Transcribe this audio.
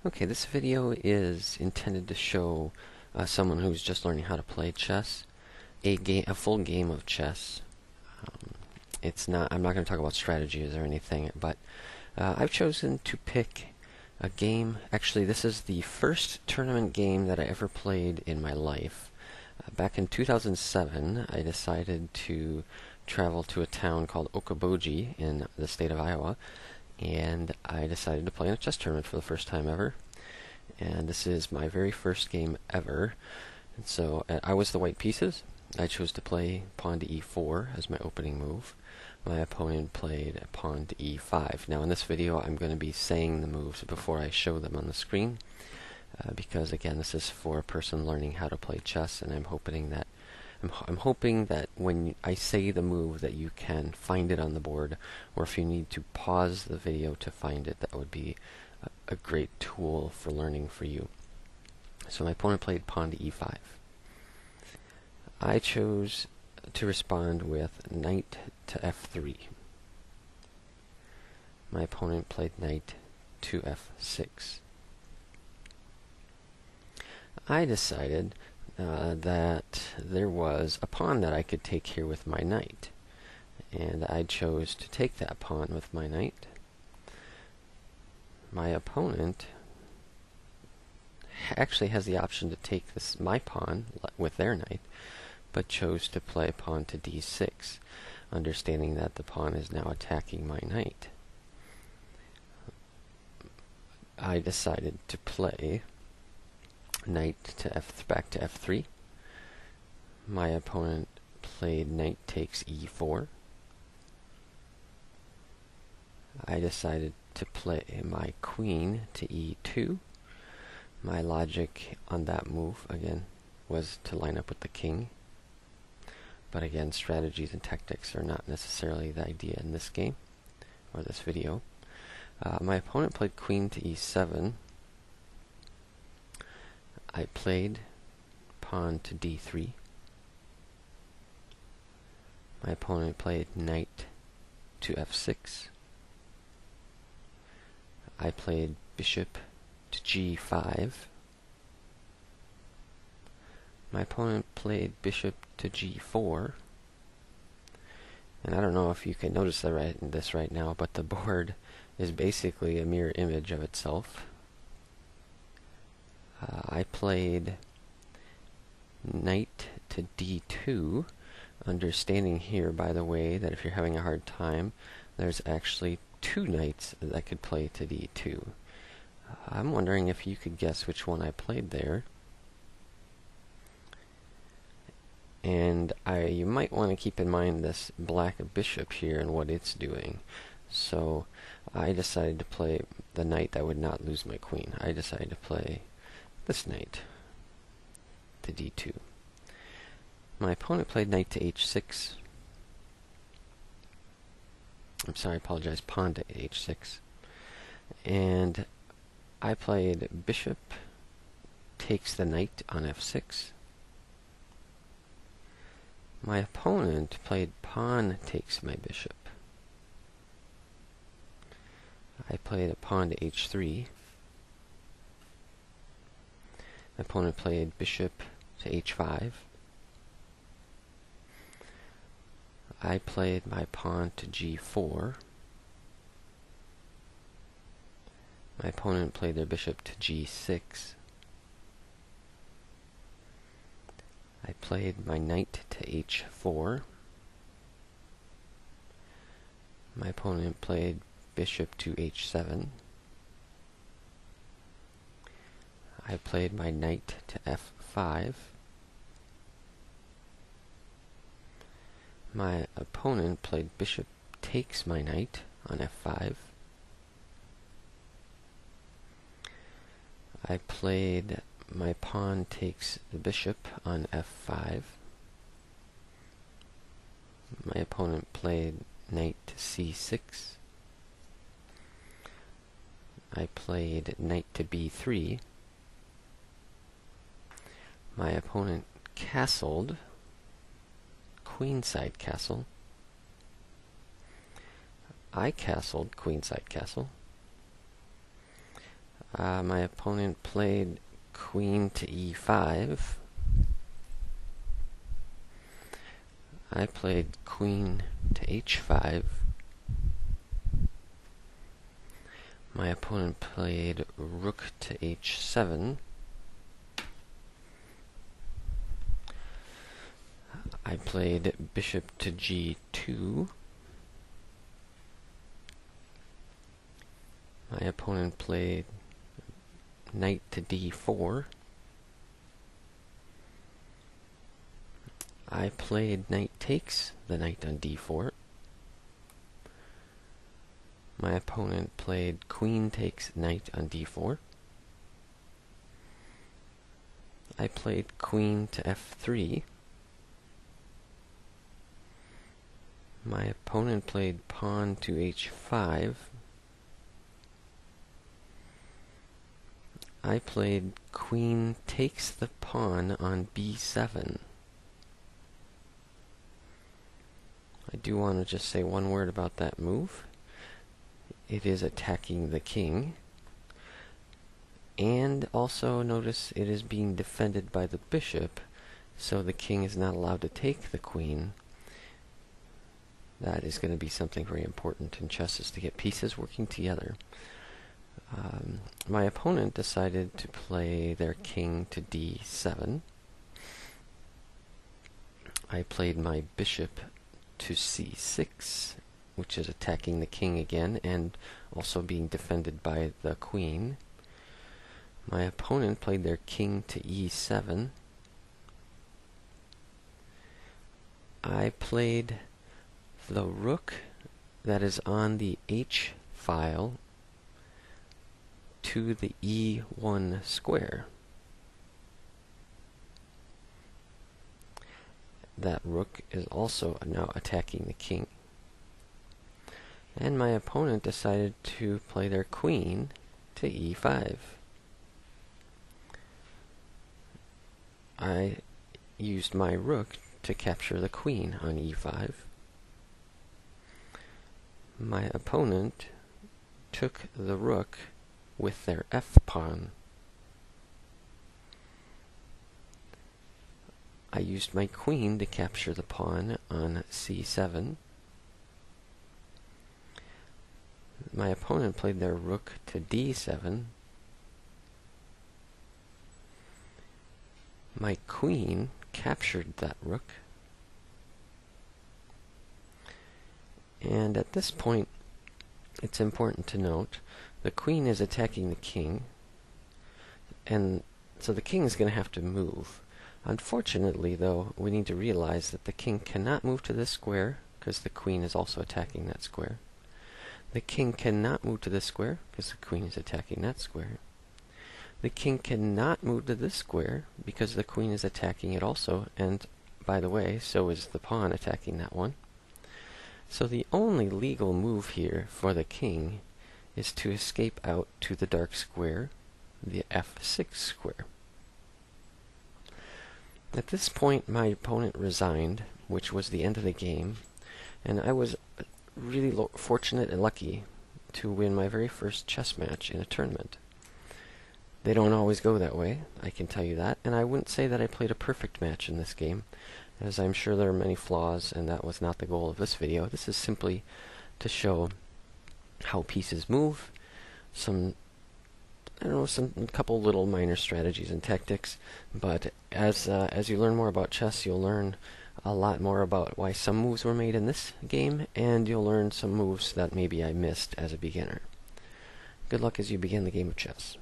Okay, this video is intended to show someone who's just learning how to play chess a full game of chess. It's not. I'm not going to talk about strategies or anything, but I've chosen to pick a game. Actually, this is the first tournament game that I ever played in my life. Back in 2007, I decided to travel to a town called Okoboji in the state of Iowa, and I decided to play in a chess tournament for the first time ever. And this is my very first game ever. And so I was the white pieces. I chose to play pawn to e4 as my opening move. My opponent played pawn to e5. Now in this video I'm going to be saying the moves before I show them on the screen, because again this is for a person learning how to play chess, and I'm hoping that when I say the move that you can find it on the board, or if you need to pause the video to find it, that would be a great tool for learning for you. So my opponent played pawn to e5. I chose to respond with knight to f3. My opponent played knight to f6. I decided that there was a pawn that I could take here with my knight, and I chose to take that pawn with my knight. My opponent actually has the option to take my pawn with their knight, but chose to play pawn to d6, understanding that the pawn is now attacking my knight. I decided to play knight to back to f3. My opponent played knight takes e4. I decided to play my queen to e2. My logic on that move, again, was to line up with the king. But again, strategies and tactics are not necessarily the idea in this game, or this video. My opponent played queen to e7. I played pawn to d3. My opponent played knight to f6. I played bishop to g5. My opponent played bishop to g4. And I don't know if you can notice this right now, but the board is basically a mirror image of itself. I played knight to d2, understanding here, by the way, that if you're having a hard time, there's actually two knights that could play to d2. I'm wondering if you could guess which one I played there. And you might want to keep in mind this black bishop here and what it's doing. So I decided to play the knight that would not lose my queen. I decided to play this knight to d2. My opponent played knight to h6. I'm sorry, I apologize, pawn to h6. And I played bishop takes the knight on f6. My opponent played pawn takes my bishop. I played a pawn to h3. My opponent played bishop to h5. I played my pawn to g4. My opponent played their bishop to g6. I played my knight to h4. My opponent played bishop to h7. I played my knight to f5. My opponent played bishop takes my knight on f5. I played my pawn takes the bishop on f5. My opponent played knight to c6. I played knight to b3. My opponent castled, queenside castle. I castled queenside castle. My opponent played queen to e5. I played queen to h5. My opponent played rook to h7. I played bishop to g2. My opponent played knight to d4. I played knight takes the knight on d4. My opponent played queen takes knight on d4. I played queen to f3. My opponent played pawn to h5. I played queen takes the pawn on b7. I do want to just say one word about that move. It is attacking the king. And also notice it is being defended by the bishop, so the king is not allowed to take the queen. That is going to be something very important in chess, is to get pieces working together. My opponent decided to play their king to d7. I played my bishop to c6, which is attacking the king again and also being defended by the queen. My opponent played their king to e7. I played the rook that is on the h file to the e1 square. That rook is also now attacking the king. And my opponent decided to play their queen to e5. I used my rook to capture the queen on e5. My opponent took the rook with their f-pawn. I used my queen to capture the pawn on c7. My opponent played their rook to d7. My queen captured that rook. And at this point, it's important to note the queen is attacking the king, and so the king is going to have to move. Unfortunately, though, we need to realize that the king cannot move to this square because the queen is also attacking that square. The king cannot move to this square because the queen is attacking that square. The king cannot move to this square because the queen is attacking it also, and by the way, so is the pawn attacking that one. So the only legal move here for the king is to escape out to the dark square, the f6 square. At this point, my opponent resigned, which was the end of the game, and I was really fortunate and lucky to win my very first chess match in a tournament. They don't always go that way, I can tell you that, and I wouldn't say that I played a perfect match in this game, as I'm sure there are many flaws, and that was not the goal of this video. This is simply to show how pieces move, a couple little minor strategies and tactics, but as you learn more about chess, you'll learn a lot more about why some moves were made in this game, and you'll learn some moves that maybe I missed as a beginner. Good luck as you begin the game of chess.